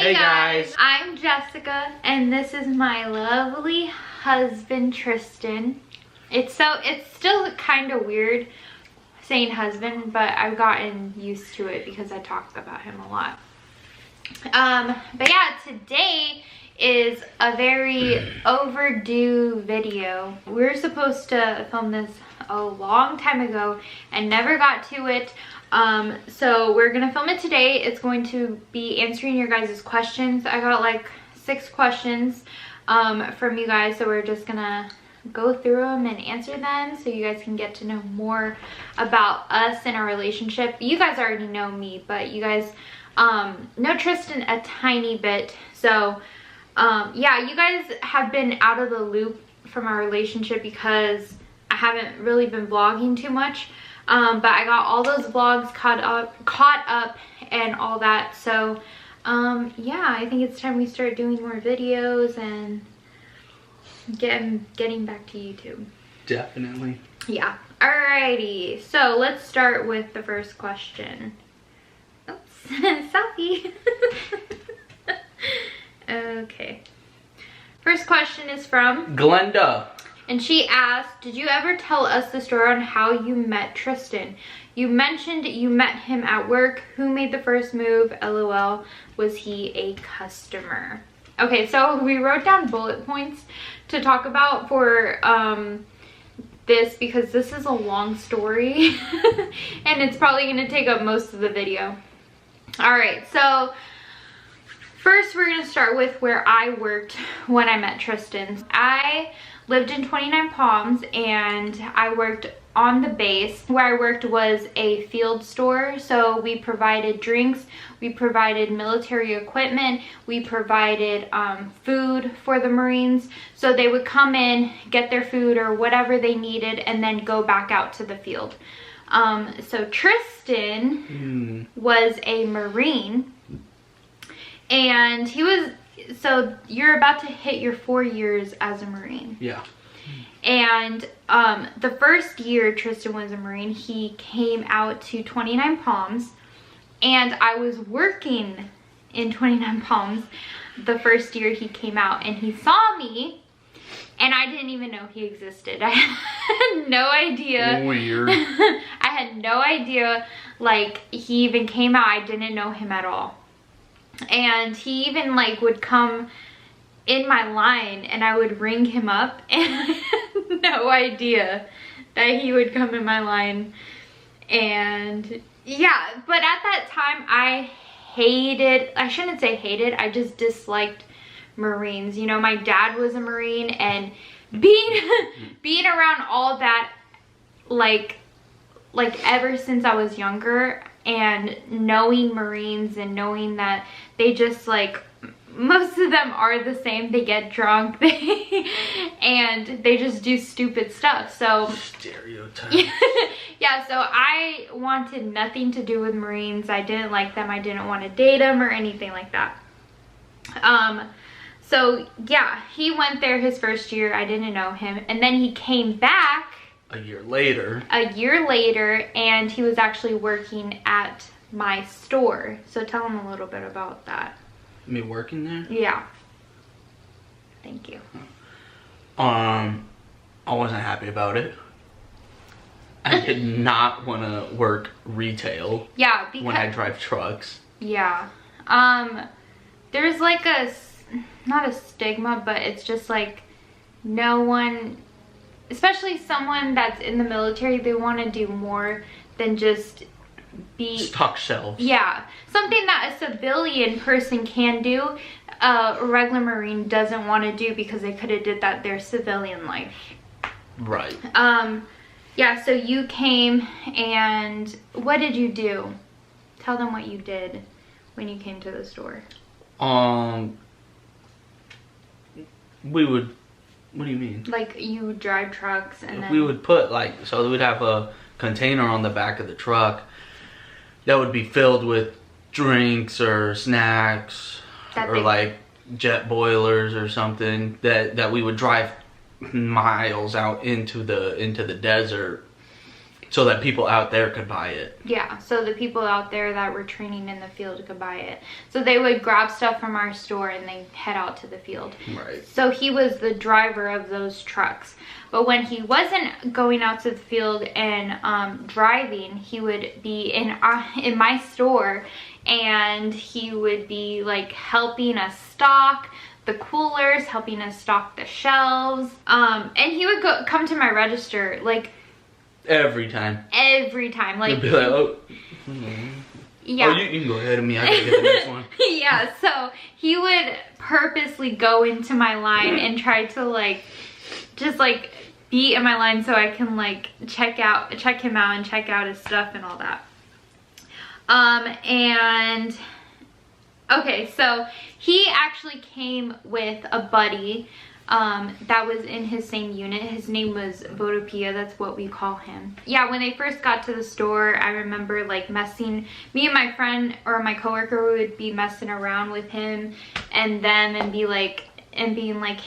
Hey guys, I'm Jessica and this is my lovely husband Tristan. It's still kind of weird saying husband, but I've gotten used to it because I talk about him a lot. But yeah, today is a very overdue video. We were supposed to film this a long time ago and never got to it. So we're gonna film it today. It's going to be answering your guys' questions. I got like 6 questions from you guys, so we're just gonna go through them and answer them so you guys can get to know more about us and our relationship. You guys already know me, but you guys know Tristan a tiny bit. So yeah, you guys have been out of the loop from our relationship because I haven't really been vlogging too much. But I got all those vlogs caught up and all that. So yeah, I think it's time we start doing more videos and getting back to YouTube. Definitely. Yeah. Alrighty. So let's start with the first question. Oops. Selfie. Okay. First question is from Glenda. And she asked, did you ever tell us the story on how you met Tristan? You mentioned you met him at work. Who made the first move? LOL. Was he a customer? Okay, so we wrote down bullet points to talk about for this because this is a long story and it's probably going to take up most of the video. Alright, so first we're going to start with where I worked when I met Tristan. I lived in 29 Palms and I worked on the base. Where I worked was a field store, so we provided drinks, we provided military equipment, we provided food for the Marines. So they would come in, get their food or whatever they needed, and then go back out to the field. So Tristan was a Marine, and he was, so you're about to hit your 4 years as a Marine. Yeah. And the first year Tristan was a Marine, he came out to 29 Palms, and I was working in 29 Palms the first year he came out, and he saw me and I didn't even know he existed. I had no idea. Weird. I had no idea like he even came out. I didn't know him at all. And he even like would come in my line and I would ring him up, and I had no idea that he would come in my line. And yeah, but at that time I shouldn't say hated, I just disliked Marines. You know, my dad was a Marine, and being around all that like ever since I was younger, and knowing Marines and knowing that they just like, most of them are the same. They get drunk, and they just do stupid stuff. So stereotype. Yeah, so I wanted nothing to do with Marines. I didn't like them. I didn't want to date them or anything like that. So yeah, he went there his first year. I didn't know him, and then he came back a year later, and he was actually working at my store. So tell him a little bit about that. Me working there? Yeah. Thank you. I wasn't happy about it. I did not want to work retail. Yeah, because when I drive trucks. Yeah. There's like not a stigma, but it's just like no one, especially someone that's in the military, they want to do more than just be stock shelves. Yeah, something that a civilian person can do, a regular Marine doesn't want to do because they could have did that their civilian life. Right. Yeah, so you came, and what did you do? Tell them what you did when you came to the store. We would, what do you mean? Like you would drive trucks and then... We would put like, so we'd have a container on the back of the truck that would be filled with drinks or snacks or like jet boilers or something that we would drive miles out into the desert So that people out there could buy it. Yeah, so the people out there that were training in the field could buy it. So they would grab stuff from our store and then head out to the field. Right. So he was the driver of those trucks. But when he wasn't going out to the field and driving, he would be in my store, and he would be like helping us stock the coolers, helping us stock the shelves. And he would come to my register like every time. Like, he'd be like, oh. Yeah. Oh, you can go ahead of me. I gotta get the next one. Yeah, so he would purposely go into my line and try to like, just like be in my line so I can like check him out and check out his stuff and all that. And okay, so he actually came with a buddy that was in his same unit. His name was Bodopia, that's what we call him. Yeah, when they first got to the store, I remember like me and my friend or my coworker would be messing around with him and them and being like,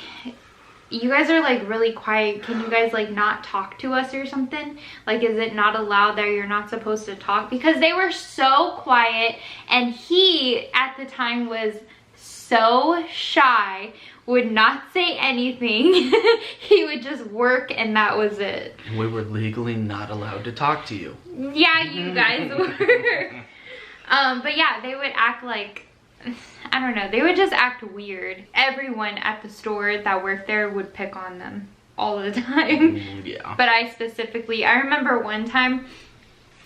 you guys are like really quiet. Can you guys like not talk to us or something? Like, is it not allowed that you're not supposed to talk? Because they were so quiet, and he at the time was so shy, would not say anything. He would just work and that was it. We were legally not allowed to talk to you. Yeah, you guys were. But yeah, they would act like, I don't know, they would just act weird. Everyone at the store that worked there would pick on them all the time. Yeah. But I remember one time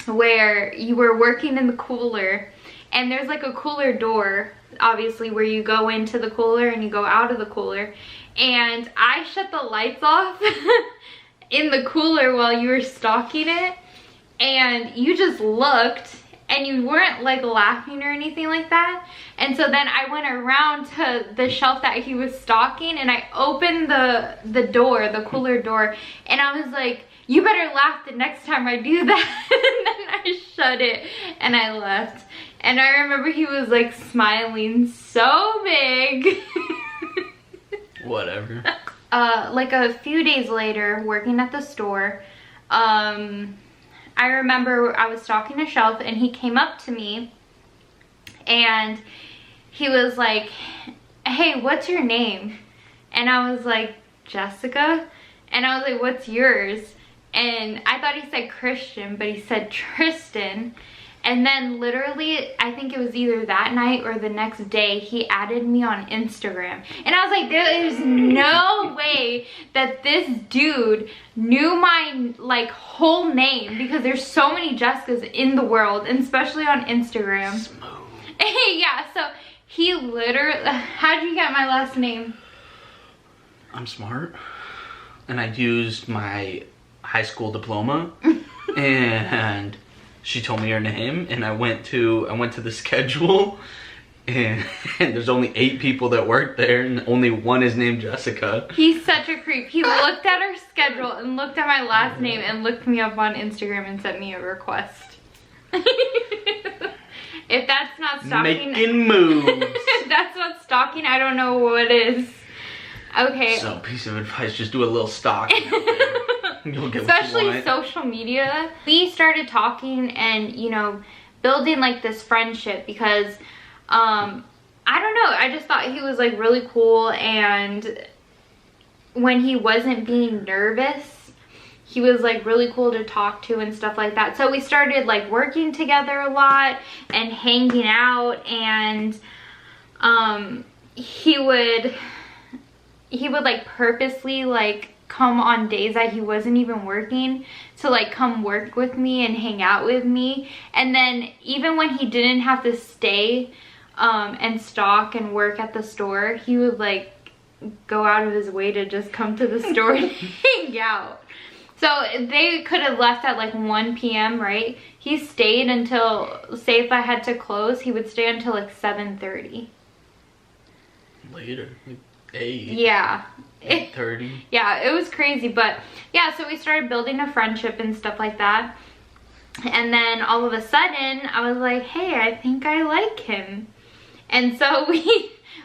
where you were working in the cooler, and there's like a cooler door, obviously, where you go into the cooler and you go out of the cooler, and I shut the lights off in the cooler while you were stocking it, and you just looked and you weren't like laughing or anything like that. And so then I went around to the shelf that he was stocking, and I opened the door, the cooler door, and I was like, you better laugh the next time I do that. And then I shut it and I left. And I remember he was like smiling so big. Whatever. Like a few days later, working at the store, I remember I was stocking a shelf and he came up to me and he was like, hey, what's your name? And I was like, Jessica. And I was like, what's yours? And I thought he said Christian, but he said Tristan. And then literally, I think it was either that night or the next day, he added me on Instagram. And I was like, there is no way that this dude knew my like whole name, because there's so many Jessicas in the world, and especially on Instagram. Smooth. Yeah, so he literally, how'd you get my last name? I'm smart. And I used my high school diploma and she told me her name, and I went to the schedule, and there's only 8 people that work there, and only one is named Jessica. He's such a creep. He looked at our schedule and looked at my last name and looked me up on Instagram and sent me a request. If that's not stalking, making moves. If that's not stalking, I don't know what is. Okay. So, piece of advice, just do a little stalking out there. You'll get Especially what you want. social media. We started talking and, you know, building like this friendship because, I don't know, I just thought he was like really cool, and when he wasn't being nervous, he was like really cool to talk to and stuff like that. So we started like working together a lot and hanging out, and he would like purposely like come on days that he wasn't even working to like come work with me and hang out with me. And then even when he didn't have to stay and stock and work at the store, he would like go out of his way to just come to the store and hang out. So they could have left at like 1 p.m., right? He stayed until, say if I had to close, he would stay until like 7:30. Later, like 8. Yeah. 8:30. Yeah, it was crazy. But yeah, so we started building a friendship and stuff like that. And then all of a sudden, I was like, hey, I think I like him. And so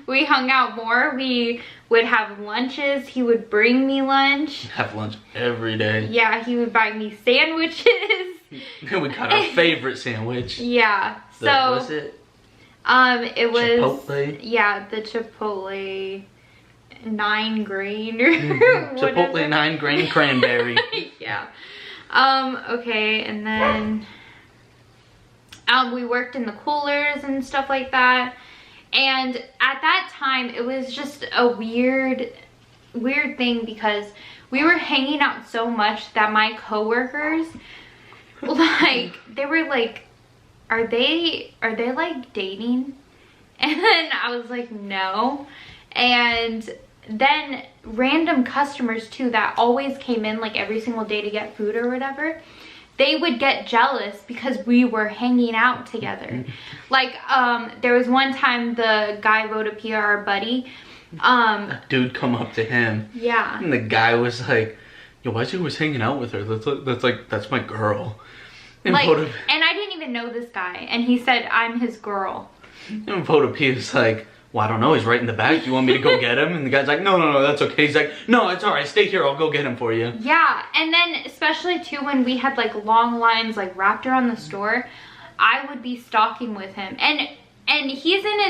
We hung out more. We would have lunches. He would bring me lunch. Have lunch every day. Yeah, he would buy me sandwiches. We got our favorite sandwich. Yeah. So what was it? It was Chipotle. Yeah, the Chipotle 9 grain or Chipotle 9 grain cranberry. Yeah. Okay, and then we worked in the coolers and stuff like that. And at that time, it was just a weird thing because we were hanging out so much that my coworkers, like, they were like, are they like dating? And then I was like, no. And then random customers too that always came in like every single day to get food or whatever, they would get jealous because we were hanging out together. Like, there was one time the guy wrote a PR, our buddy. A dude come up to him. Yeah. And the guy was like, yo, why is he always hanging out with her? That's my girl. And like, and I didn't even know this guy. And he said, I'm his girl. And Photo P was like, well, I don't know, he's right in the back. Do you want me to go get him? And the guy's like, no, that's okay. He's like, no, it's all right. Stay here. I'll go get him for you. Yeah, and then especially too when we had like long lines like wrapped around the store, I would be stalking with him. And he's in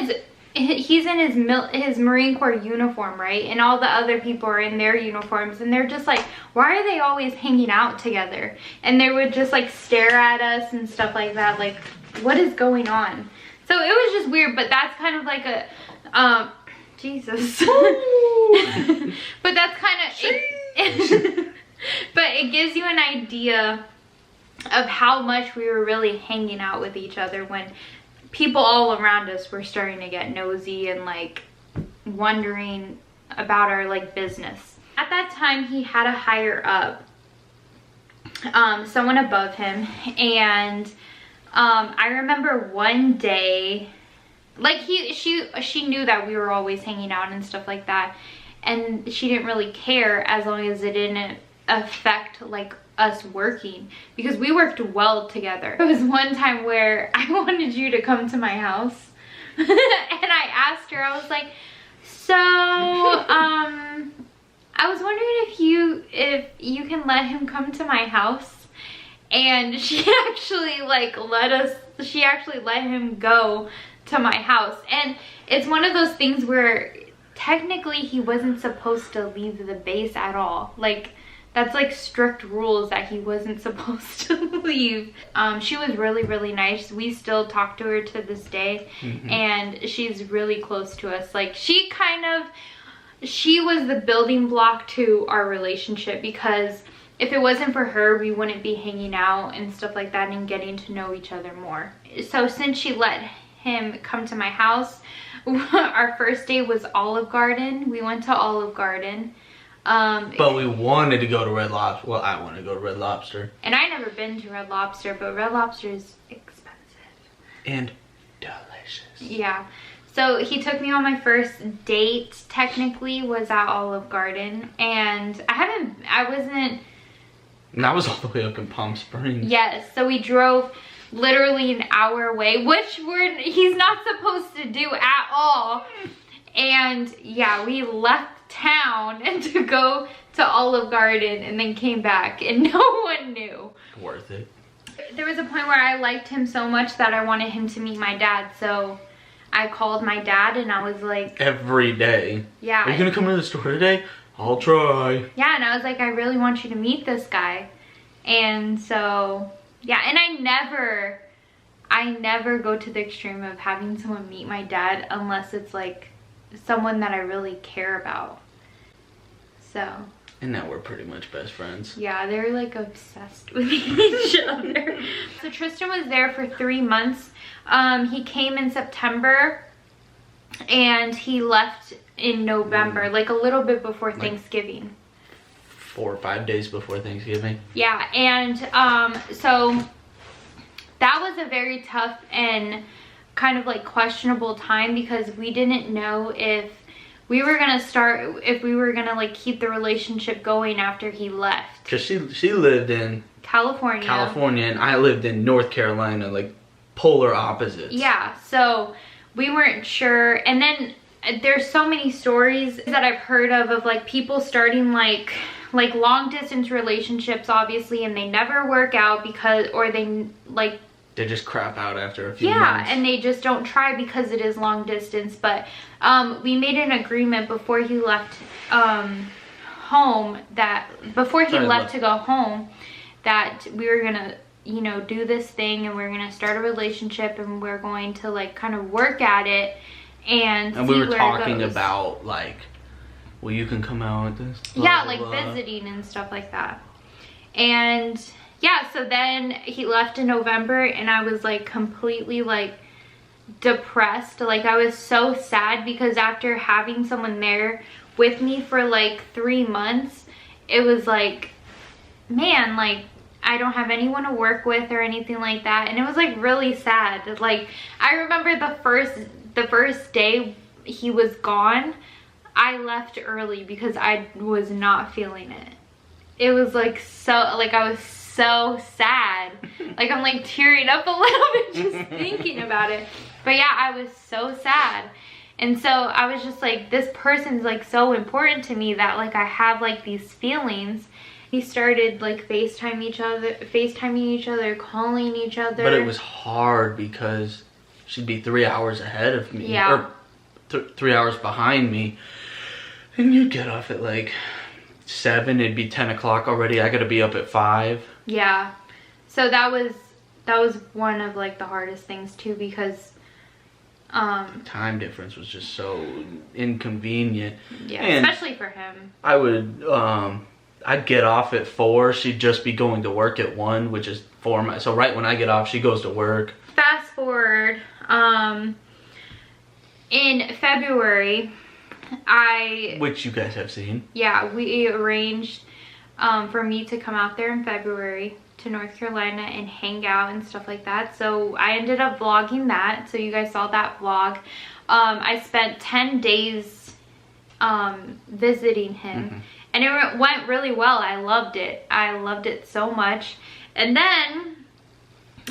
his Marine Corps uniform, right? And all the other people are in their uniforms, and they're just like, why are they always hanging out together? And they would just like stare at us and stuff like that. Like, what is going on? So it was just weird, but that's kind of like a, Jesus. But that's kind of, but it gives you an idea of how much we were really hanging out with each other when people all around us were starting to get nosy and like wondering about our like business. At that time, he had a higher up, someone above him, and I remember one day, like she knew that we were always hanging out and stuff like that, and she didn't really care as long as it didn't affect like us working, because we worked well together. There was one time where I wanted you to come to my house and I asked her, I was like, so I was wondering if you can let him come to my house. And she actually like let him go to my house. And it's one of those things where technically he wasn't supposed to leave the base at all. Like, that's like strict rules that he wasn't supposed to leave. She was really, really nice. We still talk to her to this day. And she's really close to us. Like, she was the building block to our relationship, because if it wasn't for her, we wouldn't be hanging out and stuff like that and getting to know each other more. So since she let him come to my house, our first day was Olive Garden. We went to Olive Garden. But we wanted to go to Red Lobster. Well, I wanted to go to Red Lobster. And I never been to Red Lobster, but Red Lobster is expensive. And delicious. Yeah. So he took me on my first date, technically, was at Olive Garden. And and that was all the way up in Palm Springs. Yes, so we drove literally an hour away, which he's not supposed to do at all. And yeah, we left town and to go to Olive Garden and then came back and no one knew. Worth it. There was a point where I liked him so much that I wanted him to meet my dad, so I called my dad and I was like, every day. Yeah. Are you gonna come to the store today? I'll try. Yeah, and I was like, I really want you to meet this guy. And so, yeah, and I never go to the extreme of having someone meet my dad unless it's like someone that I really care about. So. And now we're pretty much best friends. Yeah, they're like obsessed with each other. So Tristan was there for 3 months. He came in September and he left in November, like a little bit before Thanksgiving. 4 or 5 days before Thanksgiving. Yeah, and so that was a very tough and kind of like questionable time, because we didn't know if we were gonna like keep the relationship going after he left. Cause she lived in California, and I lived in North Carolina, like polar opposites. Yeah, so we weren't sure. And then there's so many stories that I've heard of like people starting like long distance relationships, obviously, and they never work out because, or they just crap out after a few months. And they just don't try because it is long distance. But we made an agreement before he left home, that before he left to go home, that we were gonna, you know, do this thing, and we're gonna start a relationship, and we're going to like kind of work at it, and we were talking about like, well, you can come out with this, blah, like blah. Visiting and stuff like that. And yeah, so then he left in November, and I was like completely like depressed. Like I was so sad, because after having someone there with me for like 3 months, it was like, man, like I don't have anyone to work with or anything like that. And it was like really sad. Like I remember the first day he was gone, I left early because I was not feeling it. It was like so, like I was so sad. Like I'm like tearing up a little bit just thinking about it. But yeah, I was so sad. And so I was just like, this person's like so important to me that like I have like these feelings. We started like FaceTiming each other, calling each other. But it was hard because she'd be 3 hours ahead of me. Yeah. Or 3 hours behind me. And you'd get off at like 7, it'd be 10 o'clock already. I gotta be up at 5. Yeah. So that was one of like the hardest things too, because time difference was just so inconvenient. Yeah, and especially for him. I would I'd get off at 4. She'd just be going to work at 1, which is 4 miles. So right when I get off, she goes to work. Fast forward, in February, which you guys have seen. Yeah, we arranged for me to come out there in February to North Carolina and hang out and stuff like that. So I ended up vlogging that. So you guys saw that vlog. I spent 10 days visiting him. And it went really well. I loved it. I loved it so much. And then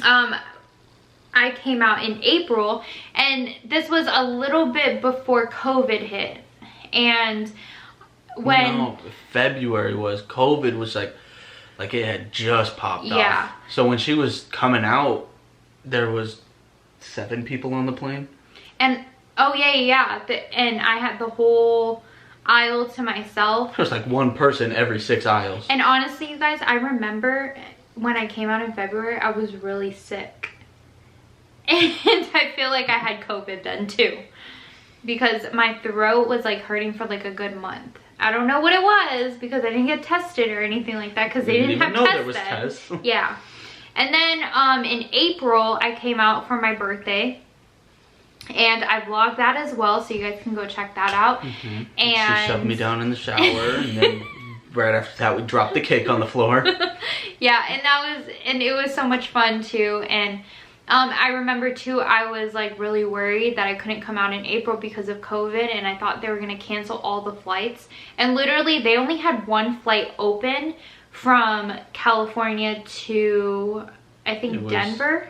I came out in April, and this was a little bit before COVID hit. And when... No, February was, COVID was like it had just popped off. So when she was coming out, there was 7 people on the plane. And, oh yeah. And I had the whole aisle to myself. There was like 1 person every 6 aisles. And honestly, you guys, I remember when I came out in February, I was really sick. And I feel like I had COVID then too, because my throat was like hurting for like a good month. I don't know what it was, because I didn't get tested or anything like that, because they didn't have tests. There was tests. Yeah. And then in April, I came out for my birthday. And I vlogged that as well, so you guys can go check that out. And she shoved me down in the shower, and then right after that, we dropped the cake on the floor. Yeah, and it was so much fun too. And I remember too, I was like really worried that I couldn't come out in April because of COVID, and I thought they were gonna cancel all the flights. And literally, they only had 1 flight open from California to, I think, Denver.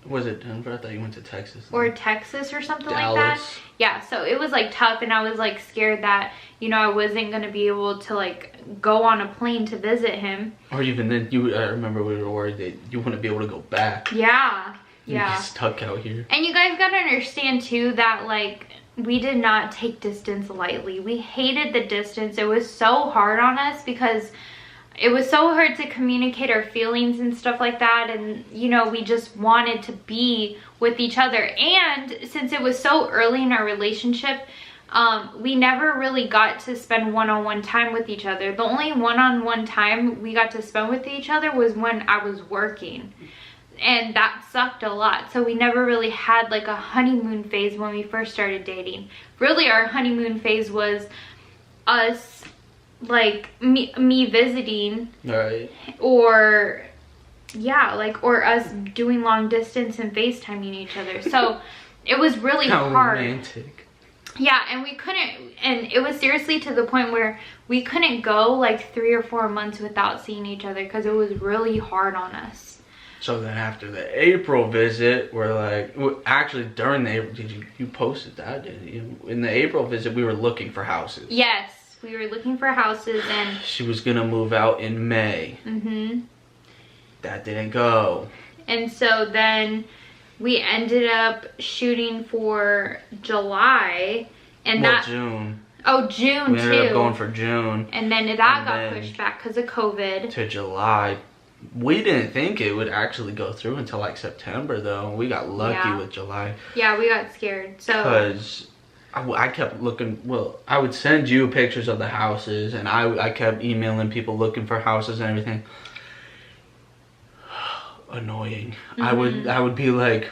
Was it Denver? I thought you went to Texas. Or Texas or something like that. Yeah, so it was like tough, and I was like scared that, you know, I wasn't going to be able to like go on a plane to visit him. Or even then, I remember we were worried that you wouldn't be able to go back. Yeah, yeah. You'd be stuck out here. And you guys got to understand too that like we did not take distance lightly. We hated the distance. It was so hard on us because it was so hard to communicate our feelings and stuff like that. And, you know, we just wanted to be with each other. And since it was so early in our relationship, we never really got to spend one-on-one time with each other. The only one-on-one time we got to spend with each other was when I was working. And that sucked a lot. So we never really had like a honeymoon phase when we first started dating. Really, our honeymoon phase was us, like me visiting, right? Or yeah, like, or us doing long distance and FaceTiming each other. So it was really hard. Romantic. Yeah, and we couldn't, and it was seriously to the point where we couldn't go like 3 or 4 months without seeing each other because it was really hard on us. So then after the April visit, we're like, actually during the April, you posted that, didn't you? In the April visit, we were looking for houses. Yes, we were looking for houses, and she was gonna move out in May. That didn't go. And so then we ended up shooting for July, and June. Oh, June too. We ended up going for June. And then that got pushed back because of COVID. To July. We didn't think it would actually go through until like September, though. We got lucky with July. Yeah, we got scared. So because I kept looking. Well, I would send you pictures of the houses, and I kept emailing people looking for houses and everything. Annoying. I would be like,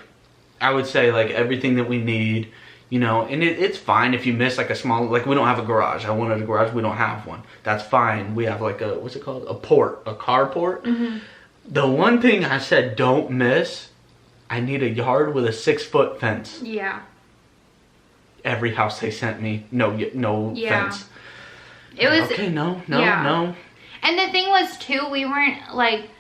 I would say like everything that we need. You know, and it's fine if you miss like a small, like we don't have a garage. I wanted a garage, we don't have one. That's fine. We have like a, what's it called? A carport. The one thing I said don't miss, I need a yard with a 6-foot fence. Yeah. Every house they sent me, no fence. It was, okay, no. And the thing was too, we weren't like,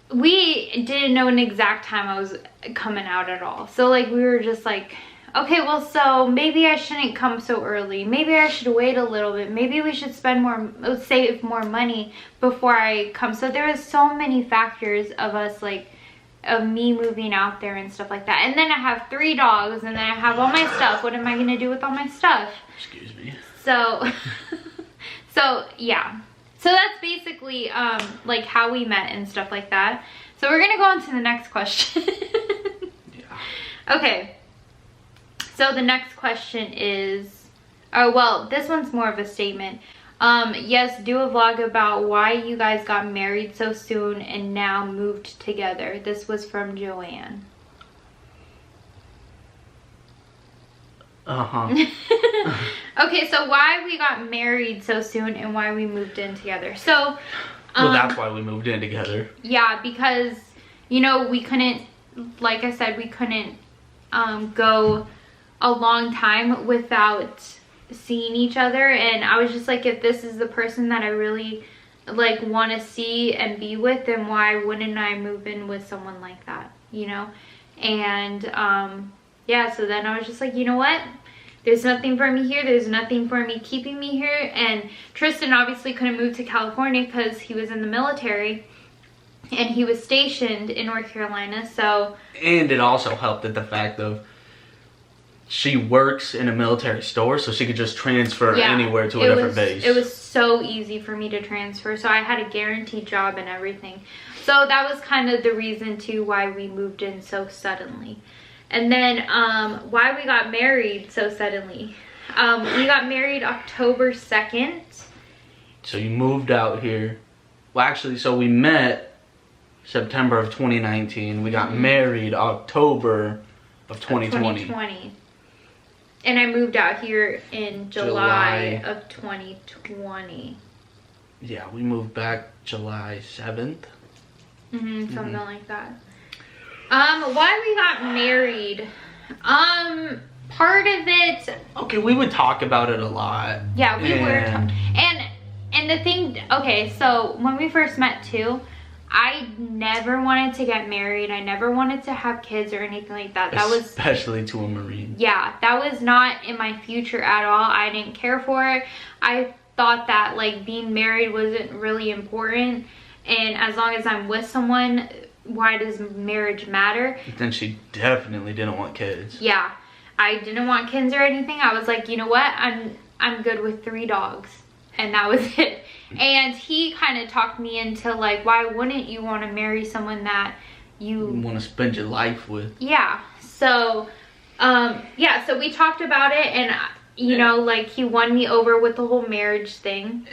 we didn't know an exact time I was coming out at all. So like we were just like, okay, well, so maybe I shouldn't come so early. Maybe I should wait a little bit. Maybe we should save more money before I come. So there was so many factors of us, like, of me moving out there and stuff like that. And then I have 3 dogs, and then I have all my stuff. What am I going to do with all my stuff? Excuse me. So, yeah. So that's basically, like, how we met and stuff like that. So we're going to go on to the next question. Yeah. Okay. So the next question is, oh, well, this one's more of a statement. Yes, do a vlog about why you guys got married so soon and now moved together. This was from Joanne. Okay, so why we got married so soon and why we moved in together. So, well, that's why we moved in together. Yeah, because, you know, we couldn't, like I said, we couldn't go a long time without seeing each other. And I was just like, if this is the person that I really, like, want to see and be with, then why wouldn't I move in with someone like that, you know? And, yeah, so then I was just like, you know what? There's nothing for me here. There's nothing for me keeping me here. And Tristan obviously couldn't move to California because he was in the military and he was stationed in North Carolina. So, and it also helped at the fact of she works in a military store, so she could just transfer anywhere to a different base. It was so easy for me to transfer. So I had a guaranteed job and everything. So that was kind of the reason too why we moved in so suddenly. And then why we got married so suddenly. We got married October 2nd. So you moved out here. Well, actually, so we met September of 2019. We got married October of 2020. And I moved out here in July of 2020. Yeah, we moved back July 7th. Something like that. Why we got married, part of it, okay, we would talk about it a lot. Yeah, we were, and the thing, okay, so when we first met too, I never wanted to get married. I never wanted to have kids or anything like that. That was especially to a Marine. Yeah, that was not in my future at all. I didn't care for it. I thought that like being married wasn't really important, and as long as I'm with someone, why does marriage matter? Then she definitely didn't want kids. Yeah, I didn't want kids or anything. I was like, you know what? I'm good with 3 dogs. And that was it. And he kind of talked me into like, why wouldn't you want to marry someone that you want to spend your life with? Yeah. So, yeah, so we talked about it, and you know, like he won me over with the whole marriage thing.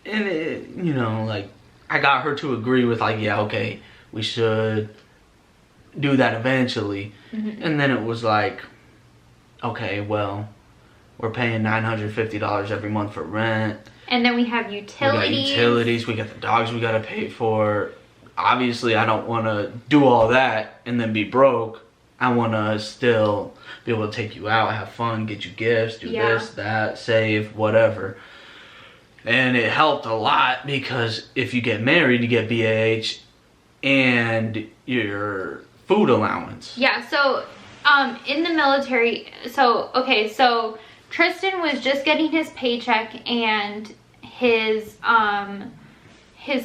And you know, like I got her to agree with like, yeah, okay, we should do that eventually. And then it was like, okay, well, we're paying $950 every month for rent. And then we have utilities. We got utilities, we got the dogs we got to pay for. Obviously, I don't want to do all that and then be broke. I want to still be able to take you out, have fun, get you gifts, do this, that, save, whatever. And it helped a lot because if you get married, you get BAH. and your food allowance. Yeah, so in the military, so Tristan was just getting his paycheck and his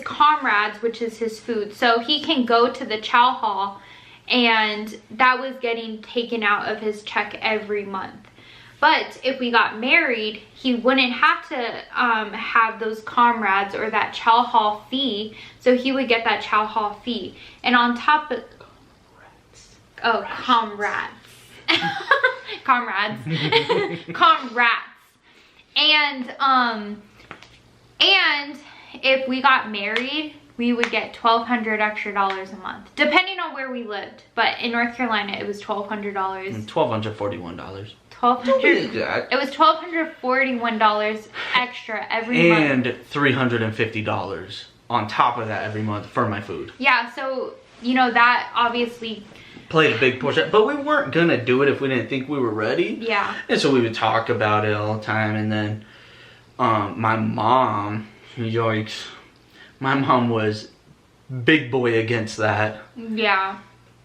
comrades, which is his food. So he can go to the chow hall, and that was getting taken out of his check every month. But if we got married, he wouldn't have to have those comrades or that chow hall fee. So he would get that chow hall fee. And on top of... comrades. Comrades. Comrades. And if we got married, we would get $1,200 extra a month, depending on where we lived. But in North Carolina, it was $1,200. $1,241. It was $1,241 extra every month. And $350 on top of that every month for my food. Yeah, so, you know, that obviously played a big portion. But we weren't going to do it if we didn't think we were ready. Yeah. And so we would talk about it all the time. And then my mom, yikes, my mom was big boy against that. Yeah.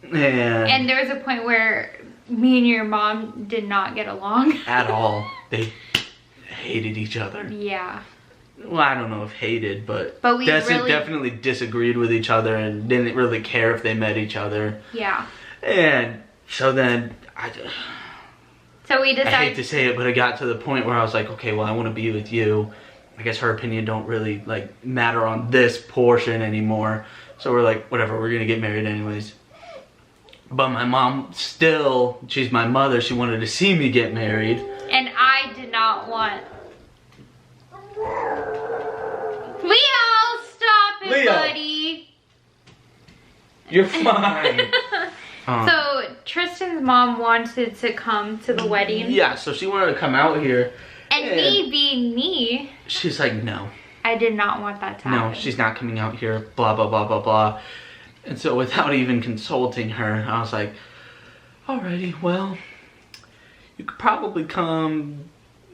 And there was a point where me and your mom did not get along. At all. They hated each other. Yeah. Well, I don't know if hated, but we definitely disagreed with each other and didn't really care if they met each other. Yeah. And so then so we decided... I hate to say it, but it got to the point where I was like, okay, well, I want to be with you. I guess her opinion don't really like matter on this portion anymore. So we're like, whatever, we're gonna get married anyways. But my mom still, she's my mother, she wanted to see me get married. And I did not want... Leo, stop it, Leo, buddy. You're fine. So Tristan's mom wanted to come to the wedding. Yeah, so she wanted to come out here. And me being me, she's like, no. I did not want that to happen. No, she's not coming out here, blah, blah, blah, blah, blah. And so without even consulting her, I was like, alrighty, well, you could probably come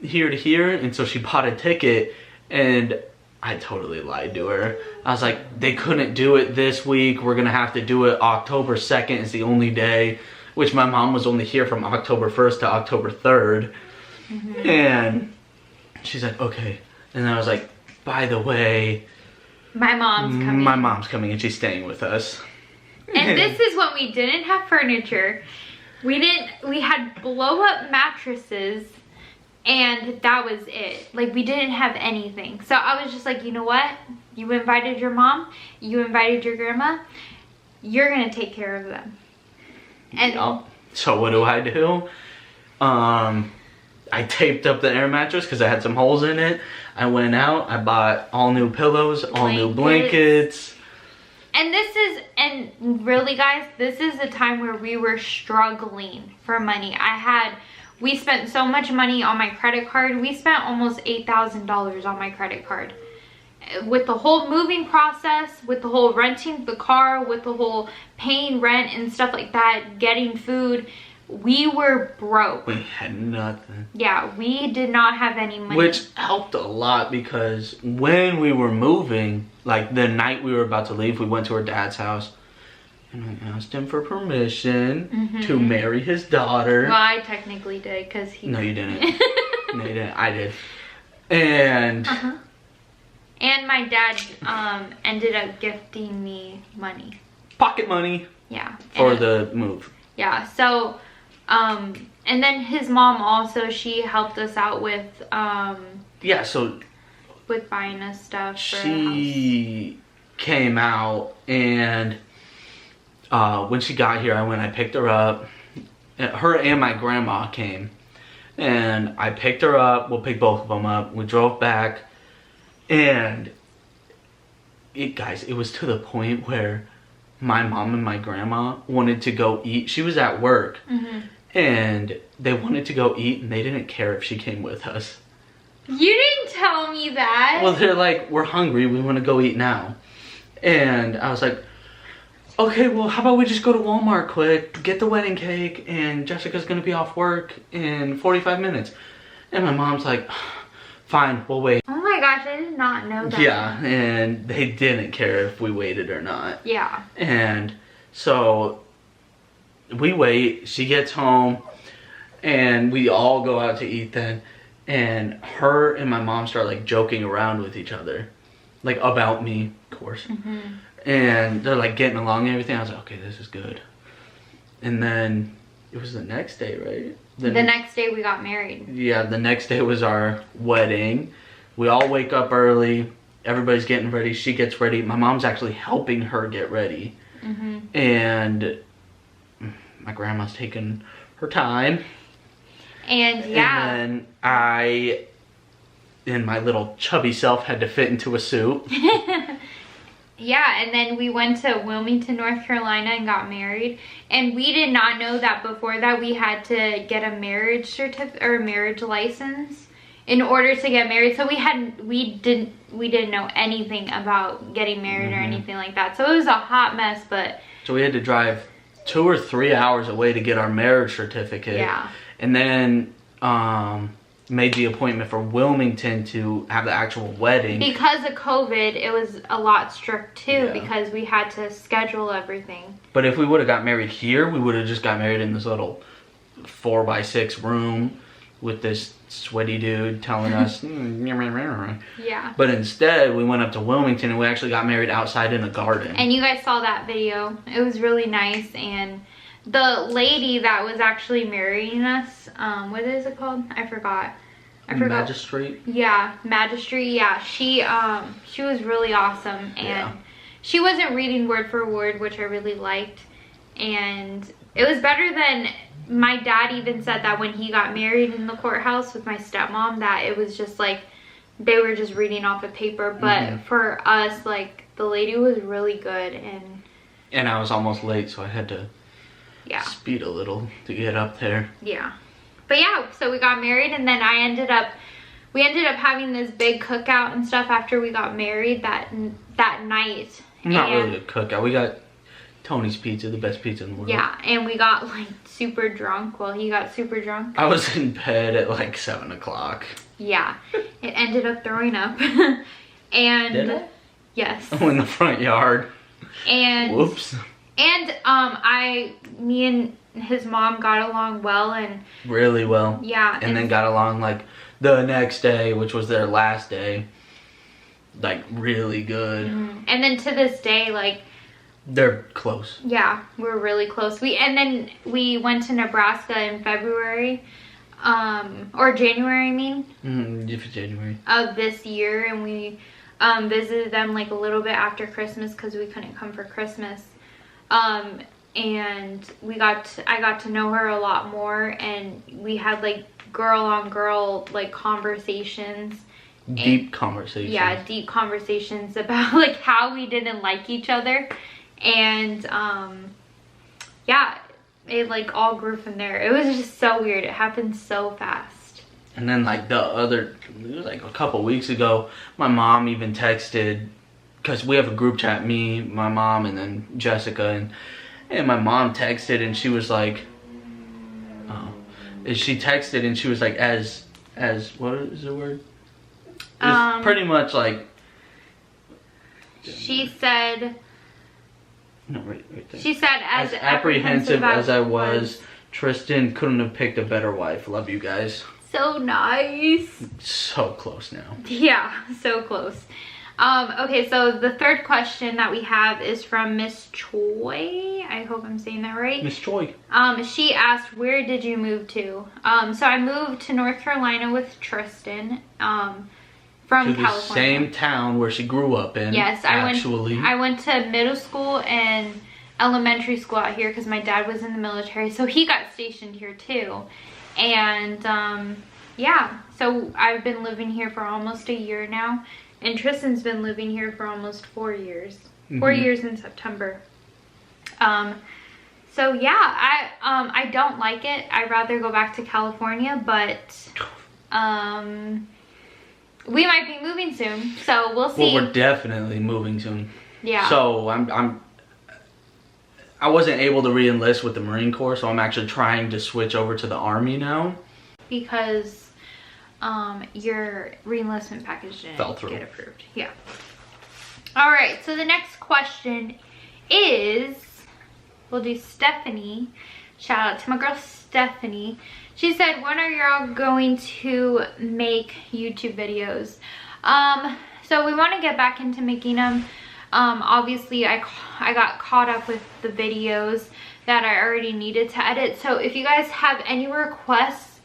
here to here. And so she bought a ticket, and I totally lied to her. I was like, they couldn't do it this week. We're going to have to do it October 2nd is the only day, which my mom was only here from October 1st to October 3rd. Mm-hmm. And she's like, okay. And then I was like, by the way, my mom's coming. My mom's coming and she's staying with us. And this is when we didn't have furniture. We had blow up mattresses, and that was it. Like, we didn't have anything. So I was just like, you know what? You invited your mom, you invited your grandma, you're gonna take care of them. And yep. So what do? I taped up the air mattress because I had some holes in it. I went out, I bought all new pillows, all new blankets. And really guys, this is a time where we were struggling for money. We spent so much money on my credit card. We spent almost $8,000 on my credit card. With the whole moving process, with the whole renting the car, with the whole paying rent and stuff like that, getting food, we were broke. We had nothing. Yeah, we did not have any money. Which helped a lot because when we were moving, like the night we were about to leave, we went to her dad's house. And I asked him for permission to marry his daughter. Well, I technically did because he... No, you didn't. No, you didn't. I did. And... And my dad ended up gifting me money. Pocket money. Yeah. For the move. Yeah, so... and then his mom also, she helped us out with... yeah, so... With buying us stuff for she came out and... when she got here, I picked her up. Her and my grandma came. And I picked her up. We'll pick both of them up. We drove back. And, guys, it was to the point where my mom and my grandma wanted to go eat. She was at work. And they wanted to go eat, and they didn't care if she came with us. You didn't tell me that. Well, they're like, we're hungry. We want to go eat now. And I was like... Okay, well, how about we just go to Walmart quick, get the wedding cake, and Jessica's gonna be off work in 45 minutes. And my mom's like, fine, we'll wait. Oh my gosh, I did not know that. Yeah, and they didn't care if we waited or not. Yeah. And so we wait, she gets home, and we all go out to eat then. And her and my mom start like joking around with each other. Like about me, of course. Mm-hmm. And they're like getting along and everything. I was like, okay, this is good. And then it was the next day, right? The next day we got married. Yeah, the next day was our wedding. We all wake up early. Everybody's getting ready. She gets ready. My mom's actually helping her get ready. Mm-hmm. And my grandma's taking her time. And yeah. And then I, in my little chubby self, had to fit into a suit. Yeah, and then we went to Wilmington, North Carolina and got married. And we did not know that before that we had to get a marriage certificate or marriage license in order to get married. So we didn't know anything about getting married or anything like that. So it was a hot mess, but so we had to drive 2 or 3 hours away to get our marriage certificate. Yeah. And then made the appointment for Wilmington to have the actual wedding. Because of COVID, it was a lot strict too, Yeah. because we had to schedule everything. But if we would have got married here, we would have just got married in this little 4x6 room with this sweaty dude telling us. Yeah. But instead, we went up to Wilmington and we actually got married outside in a garden. And you guys saw that video. It was really nice. And the lady that was actually marrying us, what is it called? I forgot. Magistrate? Yeah, magistrate. Yeah, she was really awesome, and Yeah. she wasn't reading word for word, which I really liked. And it was better than my dad even said that when he got married in the courthouse with my stepmom, that it was just like they were just reading off a paper. But for us, like, the lady was really good, and I was almost late, so I had to yeah. speed a little to get up there. Yeah. But yeah, so we got married, and then we ended up having this big cookout and stuff after we got married that night. Not really a cookout. We got Tony's Pizza, the best pizza in the world. Yeah, and we got like super drunk. Well, he got super drunk. I was in bed at like 7 o'clock. Yeah, it ended up throwing up. And did it? Yes. In the front yard. And whoops. And me and his mom got along well, and really well. Yeah. And then got along like the next day, which was their last day, like really good. And then to this day, like, they're close. Yeah, we're really close. And then we went to Nebraska in February, or January, I mean. If it's January. Of this year, and we visited them like a little bit after Christmas because we couldn't come for Christmas. And I got to know her a lot more, and we had like girl on girl like conversations. Deep conversations. Yeah, deep conversations about like how we didn't like each other. And yeah, it like all grew from there. It was just so weird. It happened so fast. And then like it was like a couple weeks ago, my mom even texted, because we have a group chat, me, my mom, and then Jessica, and my mom texted, and she was like, she texted and she was like, as what is the word? It's pretty much like, she said, no, right there. She said, as apprehensive as I was, Tristan couldn't have picked a better wife. Love you guys. So nice. So close now. Yeah, so close. Okay, so the third question that we have is from Miss Choi. I hope I'm saying that right. Miss Choi. She asked, where did you move to? So I moved to North Carolina with Tristan, from California. To the same town where she grew up in. Yes, I went to middle school and elementary school out here because my dad was in the military, so he got stationed here too. And yeah, so I've been living here for almost a year now. And Tristan's been living here for almost 4 years. 4 years in September. So yeah, I don't like it. I'd rather go back to California, but we might be moving soon, so we'll see. Well, we're definitely moving soon. Yeah. So I wasn't able to re-enlist with the Marine Corps, so I'm actually trying to switch over to the Army now. Because your reenlistment package didn't Fell through. get approved. Yeah. All right, so the next question is, we'll do Stephanie. Shout out to my girl Stephanie. She said, when are y'all going to make YouTube videos? So we want to get back into making them. Obviously I got caught up with the videos that I already needed to edit. So if you guys have any requests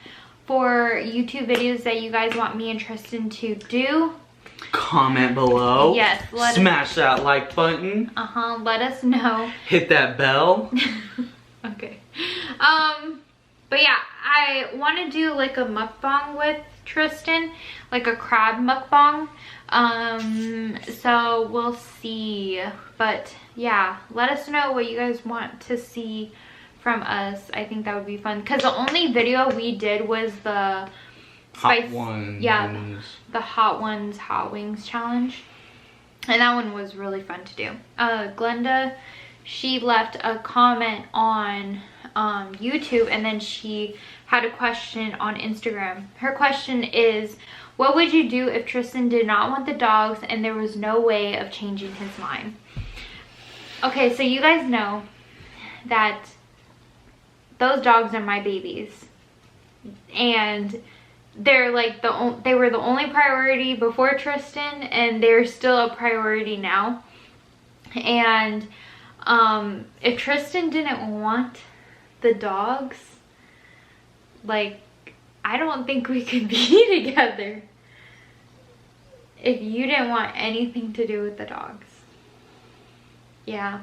for YouTube videos that you guys want me and Tristan to do, comment below. Yes. Smash that like button. Let us know. Hit that bell. Okay. But yeah, I want to do like a mukbang with Tristan, like a crab mukbang. So we'll see. But yeah, let us know what you guys want to see from us. I think that would be fun, because the only video we did was the Hot ones. Yeah, the hot wings challenge, and that one was really fun to do. Glenda, she left a comment on YouTube, and then she had a question on Instagram. Her question is, what would you do if Tristan did not want the dogs and there was no way of changing his mind? Okay, so you guys know that those dogs are my babies, and they're like they were the only priority before Tristan, and they're still a priority now. And if Tristan didn't want the dogs, like, I don't think we could be together if you didn't want anything to do with the dogs. Yeah,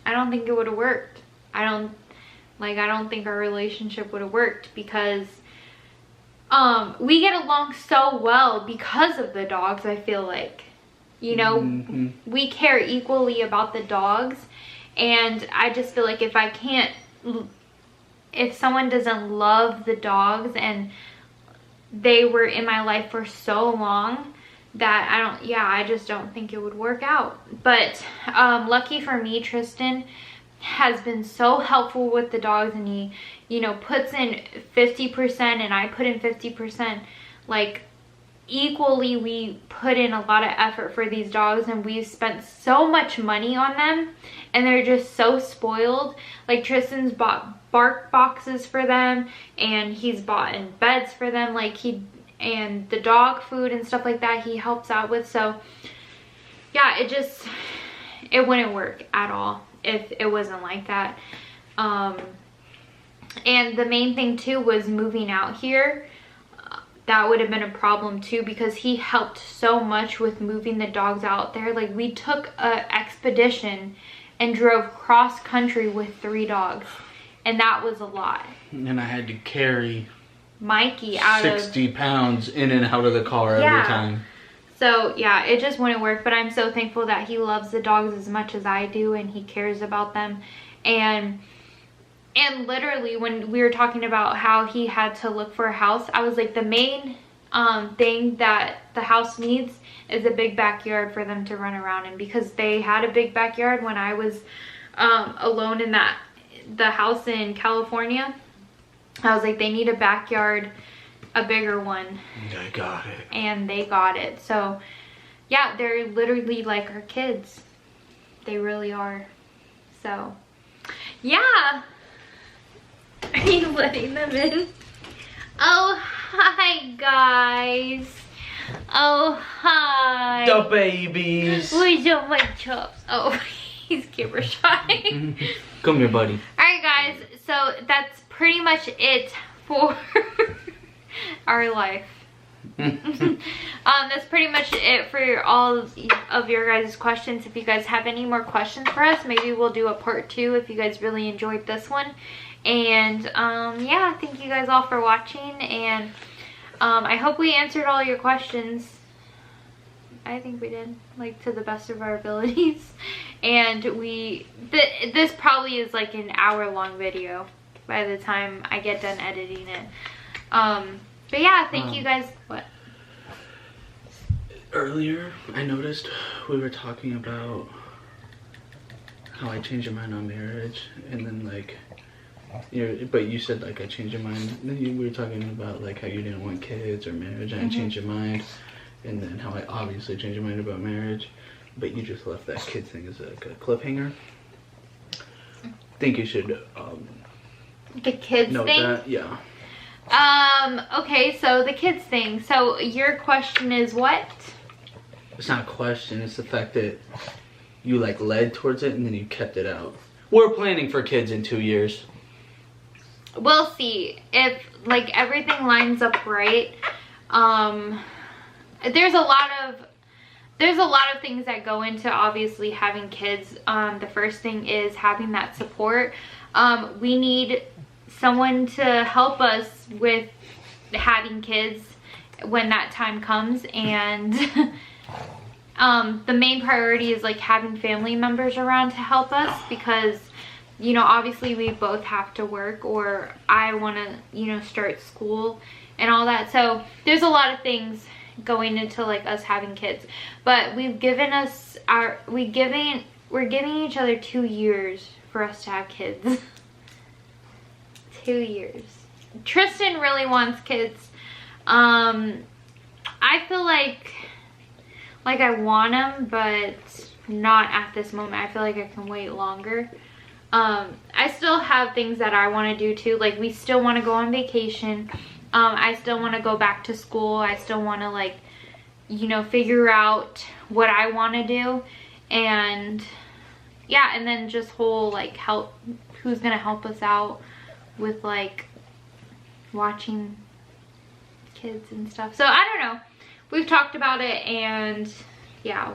I don't think it would have worked. I don't think our relationship would have worked, because we get along so well because of the dogs. I feel like, you know, we care equally about the dogs, and I just feel like if someone doesn't love the dogs and they were in my life for so long, that I just don't think it would work out. But lucky for me, Tristan has been so helpful with the dogs, and he, you know, puts in 50% and I put in 50%. Like, equally, we put in a lot of effort for these dogs, and we've spent so much money on them, and they're just so spoiled. Like, Tristan's bought bark boxes for them, and he's bought in beds for them, like, and the dog food and stuff like that he helps out with. So yeah, it wouldn't work at all if it wasn't like that. And the main thing too was moving out here. That would have been a problem too, because he helped so much with moving the dogs out there. Like, we took an expedition and drove cross country with 3 dogs, and that was a lot. And I had to carry Mikey out 60 pounds in and out of the car every time. So yeah, it just wouldn't work. But I'm so thankful that he loves the dogs as much as I do, and he cares about them. And literally, when we were talking about how he had to look for a house, I was like, the main thing that the house needs is a big backyard for them to run around in, because they had a big backyard when I was alone in the house in California. I was like, they need a backyard, a bigger one. They got it. And they got it. So yeah, they're literally like our kids. They really are. So yeah. Are you letting them in? Oh, hi guys. Oh, hi. The babies. Where's all my chops? Oh, he's camera shy. Come here, buddy. Alright guys, so that's pretty much it for our life. That's pretty much it for all of your guys' questions. If you guys have any more questions for us, maybe we'll do a part 2 if you guys really enjoyed this one. And yeah, thank you guys all for watching, and I hope we answered all your questions. I think we did, like, to the best of our abilities. And this probably is like an hour-long video by the time I get done editing it. But yeah, thank you guys. What? Earlier, I noticed we were talking about how I changed my mind on marriage, and then, like, But you said like I changed your mind. We were talking about like how you didn't want kids or marriage, and I changed your mind, and then how I obviously changed your mind about marriage, but you just left that kids thing as like a cliffhanger. I think you should the kids note thing. That. Yeah. Okay, so the kids thing. So your question is what? It's not a question. It's the fact that you like led towards it and then you kept it out. We're planning for kids in 2 years. We'll see if like everything lines up right. There's a lot of things that go into obviously having kids. The first thing is having that support. We need someone to help us with having kids when that time comes, and the main priority is like having family members around to help us, because you know, obviously we both have to work, or I want to, you know, start school and all that. So there's a lot of things going into like us having kids, but we're giving each other 2 years for us to have kids. 2 years. Tristan really wants kids. I feel like I want them, but not at this moment. I feel like I can wait longer. I still have things that I want to do too. Like we still want to go on vacation. I still want to go back to school. I still want to like, you know, figure out what I want to do. And yeah, and then just whole like who's going to help us out with like watching kids and stuff. So I don't know. We've talked about it, and yeah,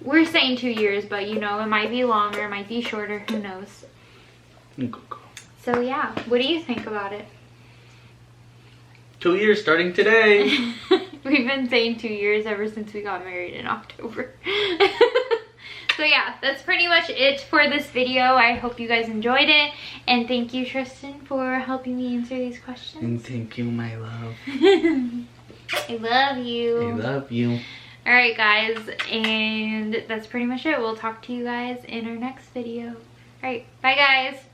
we're saying 2 years, but you know, it might be longer, it might be shorter, who knows. So yeah, what do you think about it? 2 years starting today. We've been saying 2 years ever since we got married in October. So yeah, that's pretty much it for this video. I hope you guys enjoyed it, and thank you, Tristan, for helping me answer these questions. And thank you, my love. I love you. I love you. All right, guys, and that's pretty much it. We'll talk to you guys in our next video. All right, bye, guys.